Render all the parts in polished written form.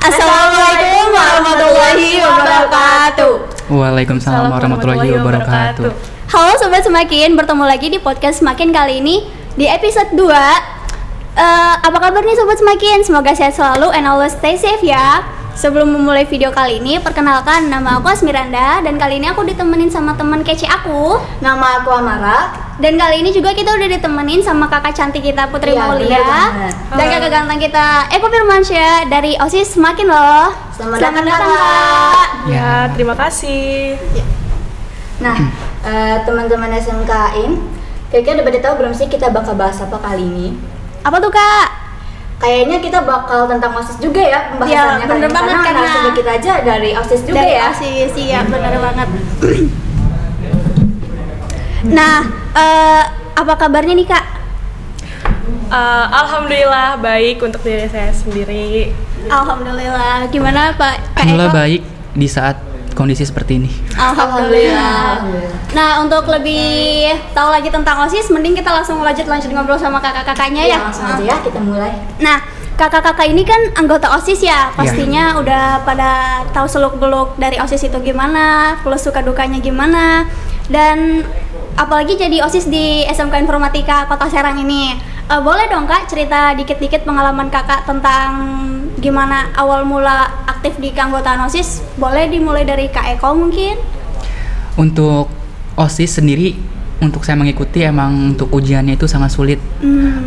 Assalamualaikum warahmatullahi wabarakatuh. Waalaikumsalam warahmatullahi wabarakatuh. Halo Sobat Semakin, bertemu lagi di podcast Semakin kali ini di episode 2. Apa kabar nih Sobat Semakin? Semoga sehat selalu and always stay safe ya. Sebelum memulai video kali ini, perkenalkan nama aku Asmiranda dan kali ini aku ditemenin sama teman kece aku. Nama aku Amara. Dan kali ini juga kita udah ditemenin sama kakak cantik kita Putri Maulia dan kakak ganteng kita Eko Firmansyah dari OSIS Semakin loh. Selamat datang Kak. Ya, terima kasih. Nah, teman-teman SMKin, kira-kira udah pada tahu belum sih kita bakal bahas apa kali ini? Apa tuh Kak? Kayaknya kita bakal tentang OSIS juga ya pembahasannya. Ya, bener banget karena narasumber kita aja dari OSIS juga dari ya. OSIS, iya bener banget. Nah, apa kabarnya nih Kak? Alhamdulillah baik untuk diri saya sendiri. Alhamdulillah. Gimana Pak? Alhamdulillah baik di saat kondisi seperti ini. Alhamdulillah. Nah, untuk lebih tahu lagi tentang OSIS, mending kita langsung lanjut ngobrol sama kakak-kakaknya ya. Langsung aja ya kita mulai. Nah, kakak-kakak ini kan anggota OSIS ya, pastinya udah pada tahu seluk-beluk dari OSIS itu gimana, plus suka dukanya gimana, dan apalagi jadi OSIS di SMK Informatika Kota Serang ini. Boleh dong Kak cerita dikit-dikit pengalaman kakak tentang gimana awal mula aktif di keanggotaan OSIS? Boleh dimulai dari Kak Eko mungkin? Untuk OSIS sendiri, untuk saya mengikuti emang untuk ujiannya itu sangat sulit.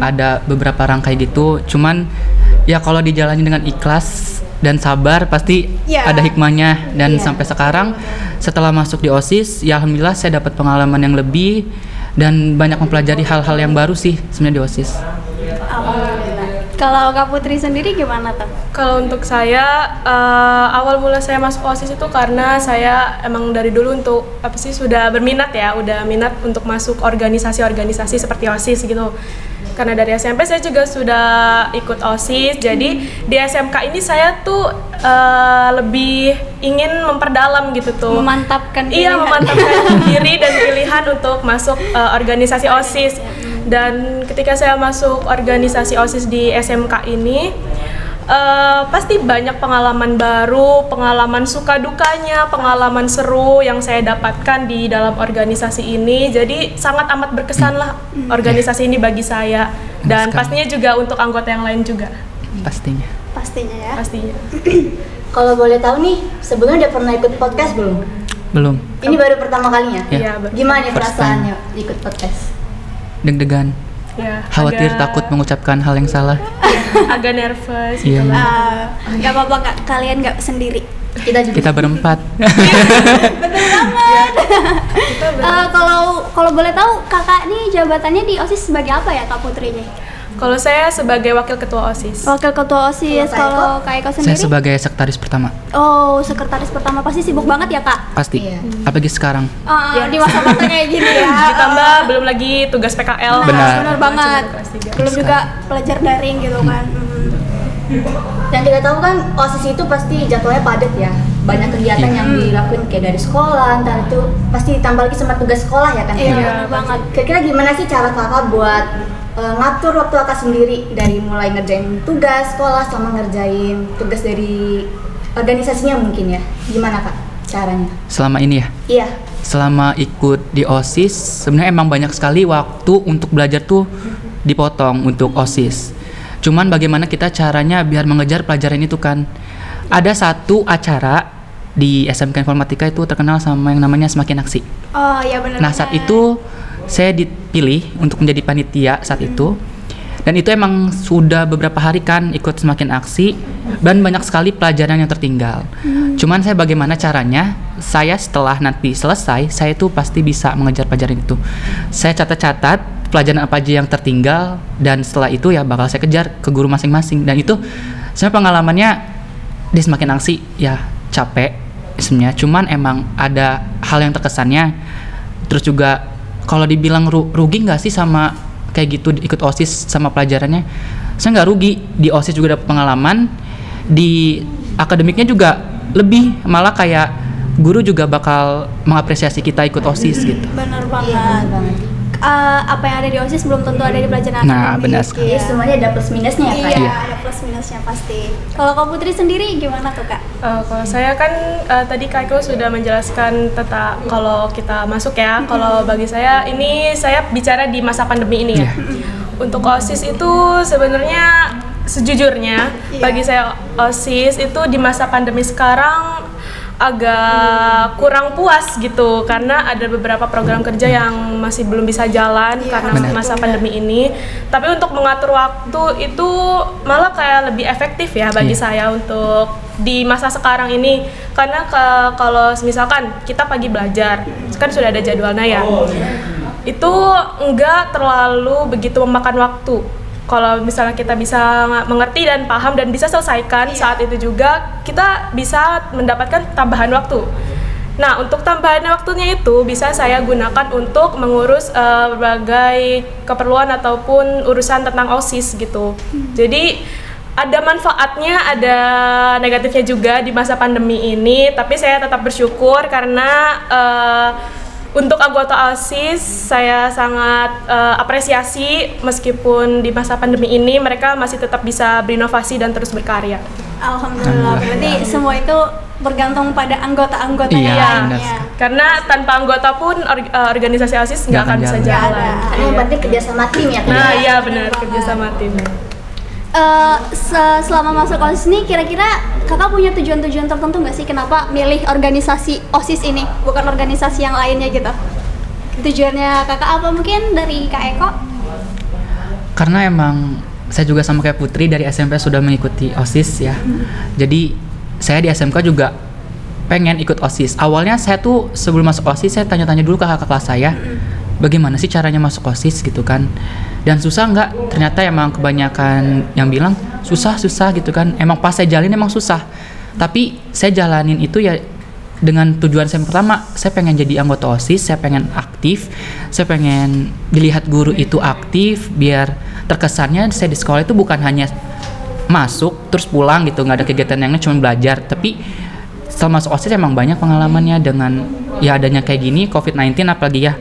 Ada beberapa rangkai gitu, cuman ya kalau dijalani dengan ikhlas dan sabar pasti ada hikmahnya. Dan sampai sekarang setelah masuk di OSIS, ya alhamdulillah saya dapat pengalaman yang lebih dan banyak mempelajari hal-hal yang baru sih sebenarnya di OSIS. Alhamdulillah. Kalau Kak Putri sendiri gimana tuh? Kalau untuk saya, awal mula saya masuk OSIS itu karena saya emang dari dulu sudah berminat ya, udah minat untuk masuk organisasi-organisasi seperti OSIS gitu. Karena dari SMP saya juga sudah ikut OSIS, jadi di SMK ini saya tuh lebih ingin memperdalam gitu tuh. Memantapkan diri. Iya, memantapkan diri dan pilihan untuk masuk organisasi OSIS. Dan ketika saya masuk organisasi OSIS di SMK ini, pasti banyak pengalaman baru, pengalaman suka dukanya, pengalaman seru yang saya dapatkan di dalam organisasi ini. Jadi sangat amat berkesan lah organisasi ini bagi saya, dan pastinya juga untuk anggota yang lain juga. Pastinya ya. Pastinya. Kalau boleh tahu nih, sebelumnya udah pernah ikut podcast belum? Belum. Ini baru pertama kalinya? Iya, Gimana nih perasaannya ikut podcast? Deg-degan, khawatir, takut mengucapkan hal yang salah, agak nervous. Iya. Gak apa-apa Kak, kalian gak sendiri. Kita berempat. Betul banget. Kalau boleh tahu kakak nih jabatannya di OSIS sebagai apa ya Kak Putri nih? Kalau saya sebagai wakil ketua OSIS. Wakil ketua OSIS. Kalau Kak Eko sendiri? Saya sebagai sekretaris pertama. Oh, sekretaris pertama, pasti sibuk banget ya Kak? Pasti. Iya. Apalagi sekarang. Di masa-masa kayak gini ya. Ditambah belum lagi tugas PKL. Benar banget. Kelas 3. Belum juga pelajar daring gitu kan. Dan kita tahu kan OSIS itu pasti jadwalnya padat ya. Banyak kegiatan yang dilakuin kayak dari sekolah, entar itu pasti ditambah lagi sama tugas sekolah ya kan? Iya, benar banget. Kira-kira gimana sih cara kakak buat ngatur waktu kakak sendiri dari mulai ngerjain tugas sekolah sama ngerjain tugas dari organisasinya mungkin ya? Gimana Kak caranya? Selama ini ya? Iya. Selama ikut di OSIS, sebenarnya emang banyak sekali waktu untuk belajar tuh dipotong untuk OSIS. Cuman bagaimana kita caranya biar mengejar pelajaran itu kan? Ada satu acara di SMK Informatika itu terkenal sama yang namanya Semakin Aksi. Oh iya benar. Nah saat itu saya dipilih untuk menjadi panitia saat itu. Dan itu emang sudah beberapa hari kan ikut Semakin Aksi, dan banyak sekali pelajaran yang tertinggal. Cuman saya bagaimana caranya, saya setelah nanti selesai, saya tuh pasti bisa mengejar pelajaran itu. Saya catat-catat pelajaran apa aja yang tertinggal, dan setelah itu ya bakal saya kejar ke guru masing-masing. Dan itu saya pengalamannya di Semakin Aksi ya capek sebenarnya, cuman emang ada hal yang terkesannya. Terus juga kalau dibilang rugi nggak sih sama kayak gitu ikut OSIS sama pelajarannya, saya nggak rugi. Di OSIS juga dapat pengalaman, di akademiknya juga lebih, malah kayak guru juga bakal mengapresiasi kita ikut OSIS gitu. Benar banget. Iya, benar banget. apa yang ada di OSIS belum tentu ada di pelajaran Nah, akademik. benar sekali. Jadi semuanya ada plus minusnya ya Kak? Iya, Iya. ada plus minusnya pasti. Kalau Kak Putri sendiri gimana tuh Kak? Kalau saya kan tadi Kak Eko sudah menjelaskan tentang kalau kita masuk ya. Kalau bagi saya ini saya bicara di masa pandemi ini ya. Untuk OSIS itu sebenarnya sejujurnya bagi saya OSIS itu di masa pandemi sekarang agak kurang puas gitu karena ada beberapa program kerja yang masih belum bisa jalan karena benar. masa pandemi ini. Tapi untuk mengatur waktu itu malah kayak lebih efektif ya bagi saya untuk di masa sekarang ini karena kalau misalkan kita pagi belajar kan sudah ada jadwalnya ya. Itu enggak terlalu begitu memakan waktu. Kalau misalnya kita bisa mengerti dan paham dan bisa selesaikan saat itu juga kita bisa mendapatkan tambahan waktu. Nah, untuk tambahan waktunya itu bisa saya gunakan untuk mengurus berbagai keperluan ataupun urusan tentang OSIS gitu. Jadi ada manfaatnya, ada negatifnya juga di masa pandemi ini, tapi saya tetap bersyukur karena untuk anggota OSIS, saya sangat apresiasi meskipun di masa pandemi ini mereka masih tetap bisa berinovasi dan terus berkarya. Alhamdulillah. Berarti semua itu bergantung pada anggota-anggota Iya, yang benar. lainnya. Karena tanpa anggota pun organisasi OSIS nggak akan bisa Nggak jalan. ada. Karena yang penting kerjasama tim ya Kak? Nah, iya benar benar banget. kerjasama tim. Selama masuk OSIS ini kira-kira kakak punya tujuan-tujuan tertentu nggak sih kenapa milih organisasi OSIS ini bukan organisasi yang lainnya gitu? Tujuannya kakak apa mungkin dari Kak Eko? Karena emang saya juga sama kayak Putri dari SMP sudah mengikuti OSIS ya. Jadi saya di SMK juga pengen ikut OSIS. Awalnya saya tuh sebelum masuk OSIS saya tanya-tanya dulu ke kakak kelas saya, bagaimana sih caranya masuk OSIS gitu kan. Dan susah nggak? Ternyata emang kebanyakan yang bilang susah gitu kan. Emang pas saya jalanin emang susah. Tapi saya jalanin itu ya dengan tujuan saya pertama, saya pengen jadi anggota OSIS, saya pengen aktif, saya pengen dilihat guru itu aktif, biar terkesannya saya di sekolah itu bukan hanya masuk terus pulang gitu, nggak ada kegiatan yang lain, cuma belajar. Tapi setelah masuk OSIS emang banyak pengalamannya dengan ya adanya kayak gini, COVID-19 apalagi ya.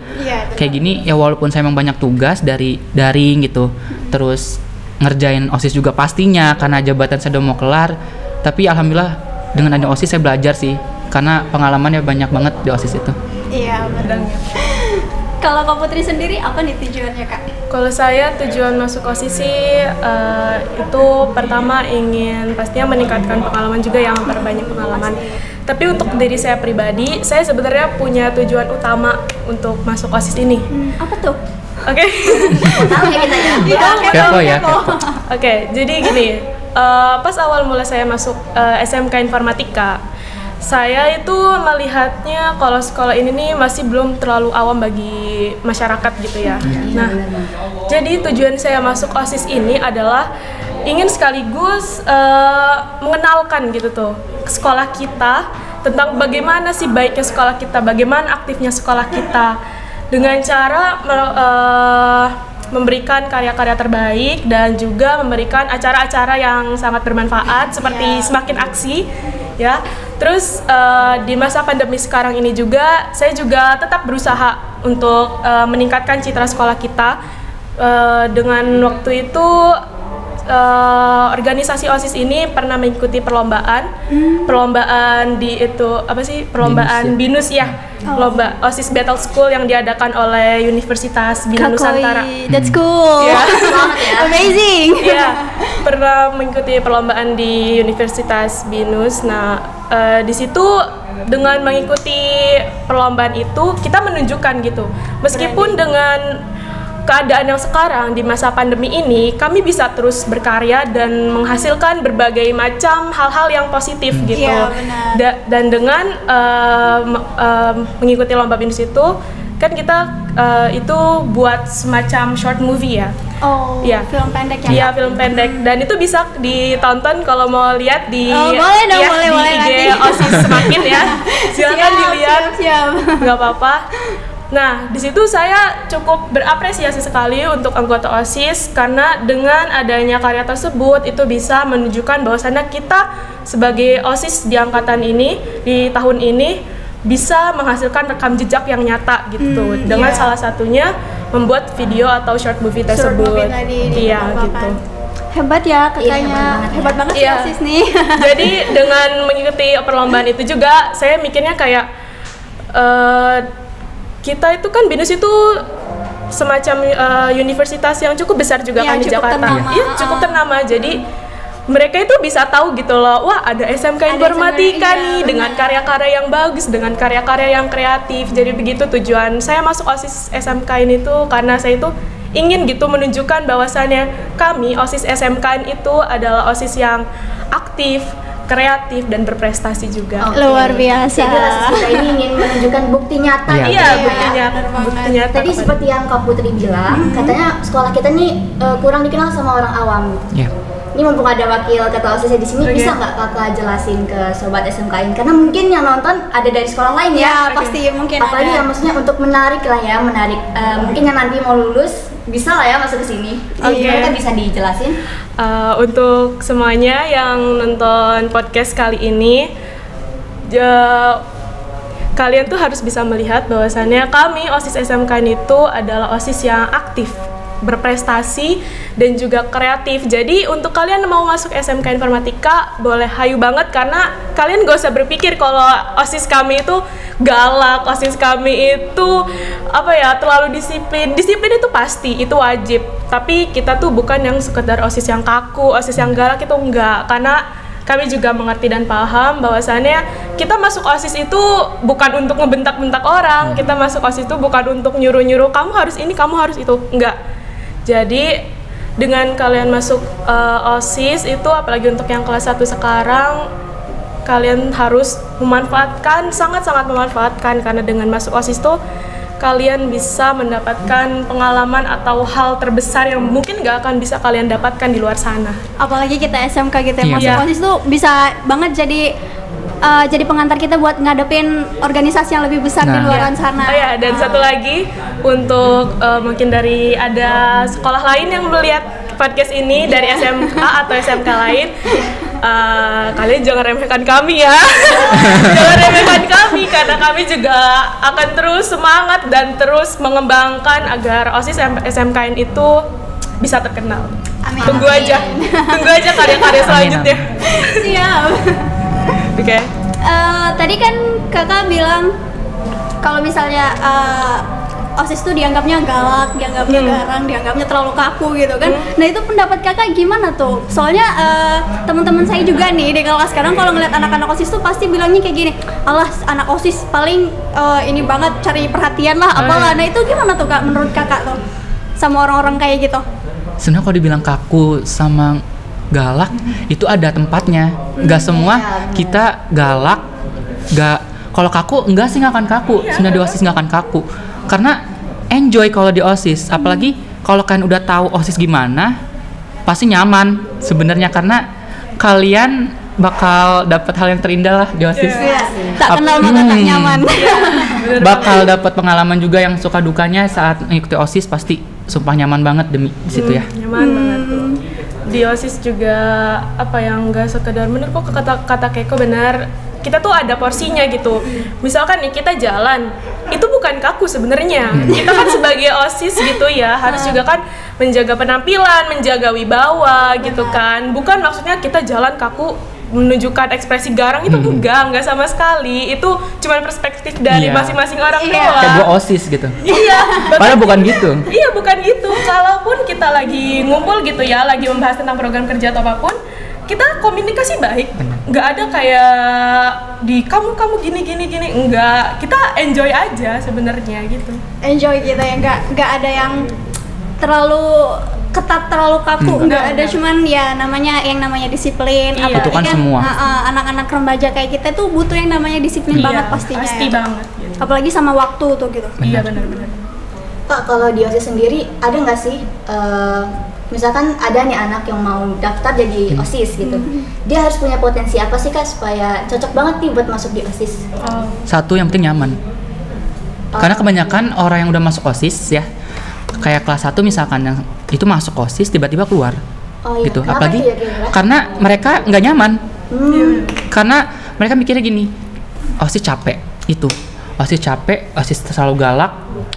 Kayak gini ya walaupun saya emang banyak tugas dari daring gitu, terus ngerjain OSIS juga pastinya karena jabatan saya udah mau kelar. Tapi alhamdulillah dengan adanya OSIS saya belajar sih, karena pengalamannya banyak banget di OSIS itu. Iya benar. Kalau Kak Putri sendiri apa nih tujuannya Kak? Kalau saya tujuan masuk OSIS sih itu pertama ingin pastinya meningkatkan pengalaman juga yang memperbanyak pengalaman. Tapi untuk diri saya pribadi, saya sebenarnya punya tujuan utama untuk masuk OSIS ini. Apa tuh? Oke. Tahu ya kita ya? Kepo ya, kepo. Oke, jadi gini, pas awal mulai saya masuk SMK Informatika, saya itu melihatnya kalau sekolah ini nih masih belum terlalu awam bagi masyarakat gitu ya. Nah, jadi tujuan saya masuk OSIS ini adalah ingin sekaligus mengenalkan gitu tuh ke sekolah kita tentang bagaimana sih baiknya sekolah kita, bagaimana aktifnya sekolah kita dengan cara memberikan karya-karya terbaik dan juga memberikan acara-acara yang sangat bermanfaat seperti Semakin Aksi ya. Terus di masa pandemi sekarang ini juga saya juga tetap berusaha untuk meningkatkan citra sekolah kita dengan waktu itu organisasi OSIS ini pernah mengikuti perlombaan di itu apa sih perlombaan BINUS ya, lomba OSIS Battle School yang diadakan oleh Universitas Bina Nusantara. That's cool. Iya. Amazing. Iya, pernah mengikuti perlombaan di Universitas BINUS. Nah, di situ dengan mengikuti perlombaan itu kita menunjukkan gitu, meskipun dengan keadaan yang sekarang di masa pandemi ini, kami bisa terus berkarya dan menghasilkan berbagai macam hal-hal yang positif gitu. Iya, benar. Dan dengan mengikuti lomba BINUS itu, kan kita itu buat semacam short movie ya. Oh, Iya. film pendek ya? Iya, film pendek. Dan itu bisa ditonton kalau mau lihat di boleh dong, ya, boleh, di boleh IG nanti. OSIS Semakin ya. Silakan dilihat. Siap. Nggak apa-apa. Nah, di situ saya cukup berapresiasi sekali untuk anggota OSIS karena dengan adanya karya tersebut itu bisa menunjukkan bahwasannya kita sebagai OSIS di angkatan ini, di tahun ini bisa menghasilkan rekam jejak yang nyata gitu. Dengan salah satunya membuat video atau short movie tersebut. Short movie tadi Iya ditambahkan. gitu. Hebat ya kakaknya, Iya, hebat banget sih Iya. OSIS nih. Jadi dengan mengikuti perlombaan itu juga saya mikirnya kayak kita itu kan BINUS itu semacam universitas yang cukup besar juga Iya, kan di cukup Jakarta. ternama. Iya, cukup ternama. Jadi mereka itu bisa tahu gitu loh, wah ada SMK Ada Informatika SMK, nih iya, dengan benar. karya-karya yang bagus, dengan karya-karya yang kreatif. Jadi begitu tujuan saya masuk OSIS SMK ini tuh karena saya itu ingin gitu menunjukkan bahwasannya kami OSIS SMK itu adalah OSIS yang aktif, kreatif dan berprestasi juga. Oke. Luar biasa. Jadi OSIS kita ini ingin menunjukkan bukti nyata. Iya. Iya, Iya, bukti nyata. benar banget. Bukti nyata Tadi kepada- seperti yang Kak Putri bilang, katanya sekolah kita nih kurang dikenal sama orang awam. Ya. Ini mumpung ada wakil ketua OSIS di sini, Oke. bisa nggak kakak jelasin ke sobat SMKN? Karena mungkin yang nonton ada dari sekolah lain Ya, ya. pasti mungkin Apalagi ada. yang maksudnya untuk menarik lah ya, menarik. Mungkin yang nanti mau lulus bisa lah ya masuk ke sini. Oke. Mereka bisa dijelasin. Untuk semuanya yang nonton podcast kali ini, kalian tuh harus bisa melihat bahwasannya kami OSIS SMK itu adalah OSIS yang aktif, berprestasi dan juga kreatif. Jadi untuk kalian yang mau masuk SMK Informatika boleh hayu banget karena kalian gak usah berpikir kalau OSIS kami itu galak, OSIS kami itu terlalu disiplin. Disiplin itu pasti, itu wajib. Tapi kita tuh bukan yang sekedar OSIS yang kaku, OSIS yang galak itu enggak. Karena kami juga mengerti dan paham bahwasannya kita masuk OSIS itu bukan untuk ngebentak-bentak orang. Kita masuk OSIS itu bukan untuk nyuruh-nyuruh kamu harus ini, kamu harus itu. Enggak. Jadi dengan kalian masuk OSIS itu apalagi untuk yang kelas 1 sekarang, kalian harus memanfaatkan, sangat-sangat memanfaatkan karena dengan masuk OSIS tuh kalian bisa mendapatkan pengalaman atau hal terbesar yang mungkin gak akan bisa kalian dapatkan di luar sana. Apalagi kita SMK gitu ya, Iya. masuk Iya. OSIS tuh bisa banget jadi pengantar kita buat ngadepin organisasi yang lebih besar di Nah. luar sana. Oh ya, dan satu lagi untuk mungkin dari ada sekolah lain yang melihat podcast ini dari SMA atau SMK lain, kalian jangan remehkan kami ya. Jangan remehkan kami karena kami juga akan terus semangat dan terus mengembangkan agar OSIS SMKN itu bisa terkenal. Amin. Tunggu aja karya-karya selanjutnya. Siap. Oke. Tadi kan kakak bilang kalau misalnya OSIS tuh dianggapnya galak, dianggapnya garang, dianggapnya terlalu kaku gitu kan. Nah itu pendapat kakak gimana tuh? Soalnya teman-teman saya juga nih di kelas sekarang kalau ngeliat anak-anak OSIS tuh pasti bilangnya kayak gini, alah anak OSIS paling ini banget cari perhatian lah, apalah. Nah itu gimana tuh kak menurut kakak tuh sama orang-orang kayak gitu? Sebenarnya kalau dibilang kaku sama galak itu ada tempatnya. Nggak semua kita galak, kalau kaku enggak sih, nggak akan kaku. Sebenarnya di OSIS nggak akan kaku karena enjoy kalau di OSIS. Apalagi kalau kalian udah tahu OSIS gimana, pasti nyaman sebenarnya karena kalian bakal dapat hal yang terindah lah di OSIS. Tak kenal maka tak nyaman. Bakal dapat pengalaman juga yang suka dukanya saat mengikuti OSIS, pasti sumpah nyaman banget demi di situ ya. Nyaman banget tuh. Di OSIS juga yang nggak sekedar bener kok kata Keiko benar, kita tuh ada porsinya gitu. Misalkan nih kita jalan, itu bukan kaku sebenarnya. Kita kan sebagai OSIS gitu ya, harus juga kan menjaga penampilan, menjaga wibawa gitu kan. Bukan maksudnya kita jalan kaku menunjukkan ekspresi garang, itu enggak sama sekali. Itu cuma perspektif dari Iya. masing-masing orang Iya. Kayak doang. gua OSIS gitu. Iya, Padahal bukan gitu. Iya, bukan gitu. Kalaupun kita lagi ngumpul gitu ya, lagi membahas tentang program kerja atau apapun, kita komunikasi baik. Nggak ada kayak di kamu gini, enggak. Kita enjoy aja sebenarnya gitu. Enjoy gitu ya, nggak ada yang terlalu ketat, terlalu kaku, nggak ada. Cuman ya yang namanya disiplin. Iya. Apalagi Butuhkan kan, semua. anak-anak remaja kayak kita tuh butuh yang namanya disiplin banget pastinya. Pasti ya. banget gitu. Apalagi sama waktu tuh gitu. Iya, benar-benar. Kak, kalau di OSIS sendiri ada nggak sih, misalkan ada nih anak yang mau daftar jadi OSIS gitu, dia harus punya potensi apa sih Kak supaya cocok banget nih buat masuk di OSIS? Oh. Satu, yang penting nyaman. Karena kebanyakan orang yang udah masuk OSIS ya, kayak kelas 1 misalkan yang itu masuk OSIS tiba-tiba keluar. Oh iya, Gitu. kenapa Apalagi tuh ya kira-kira? karena mereka nggak nyaman. Karena mereka mikirnya gini, OSIS capek itu. OSIS capek, OSIS selalu galak.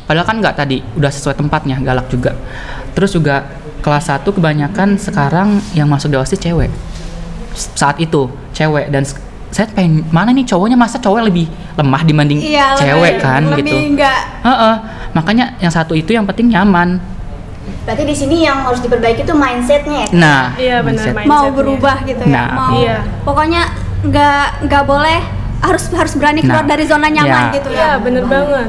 Padahal kan nggak tadi, udah sesuai tempatnya, galak juga. Terus juga kelas 1 kebanyakan sekarang yang masuk di OSIS cewek. Saat itu cewek, dan saya pengen mana nih cowoknya, masa cowok lebih lemah dibanding cewek kan lebih gitu. Enggak. Makanya yang satu itu yang penting nyaman. Berarti di sini yang harus diperbaiki itu mindsetnya ya? Nah, Iya benar, mindset. Mau berubah gitu ya. Nah, Mau iya. pokoknya nggak boleh, harus berani keluar Nah, dari zona nyaman iya. gitu Iya ya. bener banget.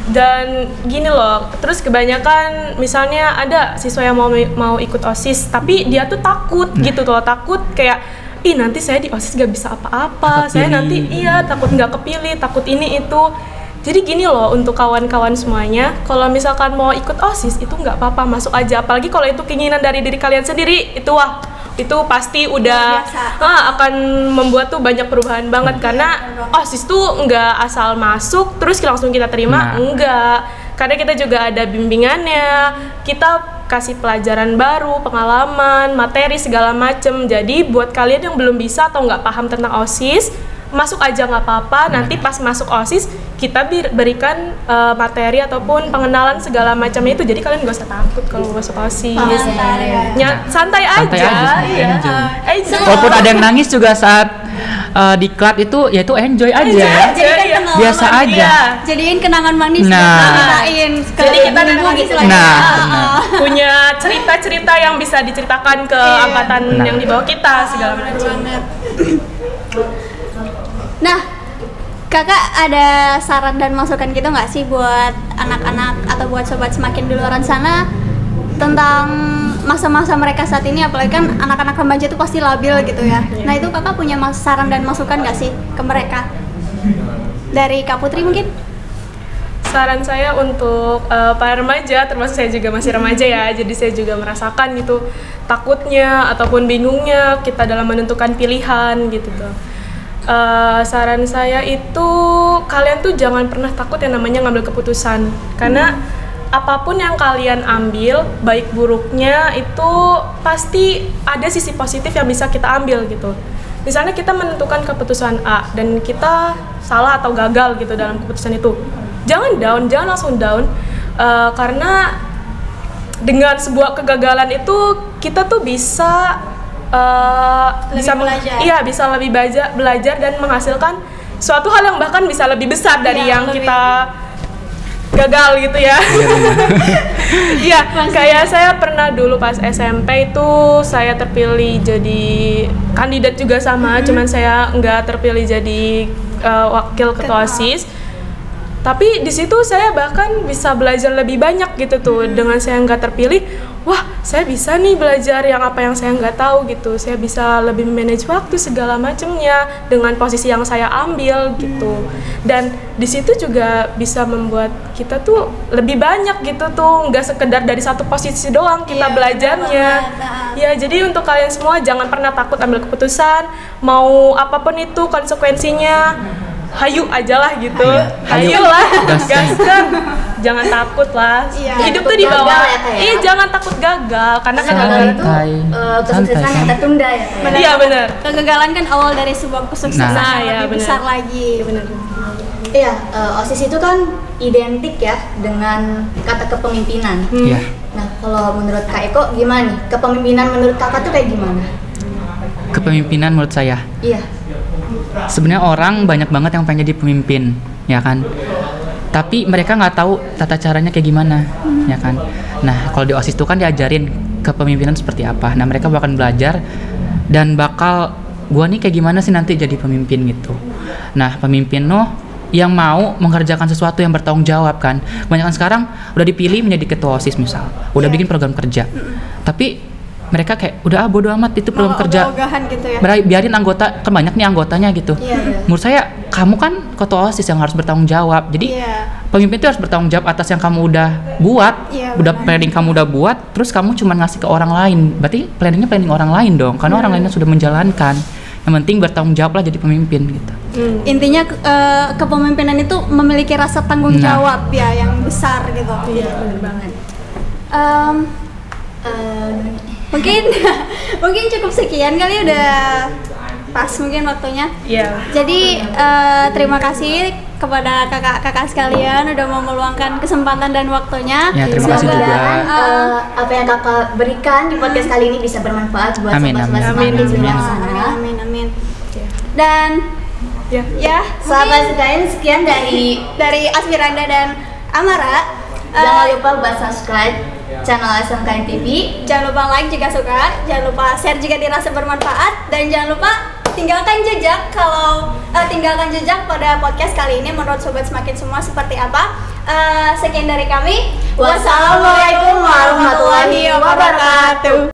Dan gini loh, terus kebanyakan misalnya ada siswa yang mau ikut OSIS, tapi dia tuh takut gitu loh, takut kayak ih nanti saya di OSIS gak bisa apa-apa, saya nanti takut nggak kepilih, takut ini itu. Jadi gini loh untuk kawan-kawan semuanya, kalau misalkan mau ikut OSIS itu nggak apa-apa, masuk aja. Apalagi kalau itu keinginan dari diri kalian sendiri, itu pasti udah akan membuat tuh banyak perubahan banget. Karena OSIS tuh nggak asal masuk terus langsung kita terima, enggak. Karena kita juga ada bimbingannya, kita kasih pelajaran baru, pengalaman, materi segala macem. Jadi buat kalian yang belum bisa atau nggak paham tentang OSIS, masuk aja nggak apa-apa. Nanti pas masuk OSIS kita berikan materi ataupun pengenalan segala macamnya itu. Jadi kalian nggak usah takut kalau masuk OSIS. Santai aja. Iya. Walaupun ada yang nangis juga saat diklat itu, ya itu enjoy aja. Biasa aja. Jadiin kenangan manis. Jadi kita nanti punya cerita-cerita yang bisa diceritakan ke angkatan yang di bawah kita segala macam. Nah, kakak ada saran dan masukan gitu nggak sih buat anak-anak atau buat sobat semakin di luaran sana tentang masa-masa mereka saat ini, apalagi kan anak-anak remaja itu pasti labil gitu ya. Nah itu kakak punya saran dan masukan nggak sih ke mereka? Dari Kak Putri mungkin? Saran saya untuk para remaja, termasuk saya juga masih remaja ya, jadi saya juga merasakan gitu takutnya ataupun bingungnya kita dalam menentukan pilihan gitu tuh. Saran saya itu kalian tuh jangan pernah takut yang namanya ngambil keputusan, karena apapun yang kalian ambil, baik buruknya itu pasti ada sisi positif yang bisa kita ambil gitu. Misalnya kita menentukan keputusan A dan kita salah atau gagal gitu dalam keputusan itu, jangan down, jangan langsung down, karena dengan sebuah kegagalan itu kita tuh bisa bisa lebih belajar dan menghasilkan suatu hal yang bahkan bisa lebih besar dari yang kita gagal gitu ya. Iya, kayak saya pernah dulu pas SMP itu saya terpilih jadi kandidat juga sama, cuman saya nggak terpilih jadi wakil ketua OSIS. Tapi di situ saya bahkan bisa belajar lebih banyak gitu tuh. Dengan saya nggak terpilih, wah saya bisa nih belajar yang apa yang saya nggak tahu gitu. Saya bisa lebih manage waktu segala macamnya dengan posisi yang saya ambil gitu. Dan di situ juga bisa membuat kita tuh lebih banyak gitu tuh, nggak sekedar dari satu posisi doang kita belajarnya. Ya jadi untuk kalian semua jangan pernah takut ambil keputusan, mau apapun itu konsekuensinya. Hayu aja lah gitu, hayu lah, gaskan, jangan takut lah. Hidup tuh di bawah, jangan takut gagal, karena kegagalan itu kesuksesan yang tertunda ya. Iya benar. Kegagalan kan awal dari sebuah kesuksesan yang lebih besar lagi. Benar. Iya, OSIS itu kan identik ya dengan kata kepemimpinan. Nah, kalau menurut Kak Eko gimana nih? Kepemimpinan menurut kakak tuh kayak gimana? Kepemimpinan menurut saya, iya, sebenarnya orang banyak banget yang pengen jadi pemimpin, ya kan? Tapi mereka nggak tahu tata caranya kayak gimana, ya kan? Nah, kalau di OSIS itu kan diajarin kepemimpinan seperti apa. Nah, mereka bakal belajar dan bakal gua nih kayak gimana sih nanti jadi pemimpin gitu. Nah, pemimpin yang mau mengerjakan sesuatu yang bertanggung jawab kan. Kebanyakan sekarang udah dipilih menjadi ketua OSIS misal, udah bikin program kerja. Tapi mereka kayak udah bodo amat itu program kerja, gitu ya. Biarin anggota, kan banyak nih anggotanya gitu. Menurut saya kamu kan ketua OSIS yang harus bertanggung jawab. Jadi pemimpin itu harus bertanggung jawab atas yang kamu udah buat, planning kamu udah buat, terus kamu cuma ngasih ke orang lain. Berarti planning orang lain dong, karena orang lainnya sudah menjalankan. Yang penting bertanggung jawab lah jadi pemimpin gitu. Intinya kepemimpinan itu memiliki rasa tanggung jawab ya yang besar gitu. Iya, benar banget. Mungkin cukup sekian kali, udah pas mungkin waktunya. Iya. Jadi terima kasih kepada kakak-kakak sekalian udah mau meluangkan kesempatan dan waktunya. Ya, terima kasih juga. Apa yang kakak berikan di podcast kali ini bisa bermanfaat buat Amin, sobat-sobat amin. Semakin di luar Amin, sana. amin, amin. Dan Ya. Sahabat sekalian, sekian dari Asmiranda dan Amara. Jangan lupa buat subscribe channel SMKN TV. Jangan lupa like jika suka, jangan lupa share jika dirasa bermanfaat, dan jangan lupa tinggalkan jejak pada podcast kali ini menurut sobat semakin semua seperti apa. Sekian dari kami. Wassalamualaikum warahmatullahi wabarakatuh.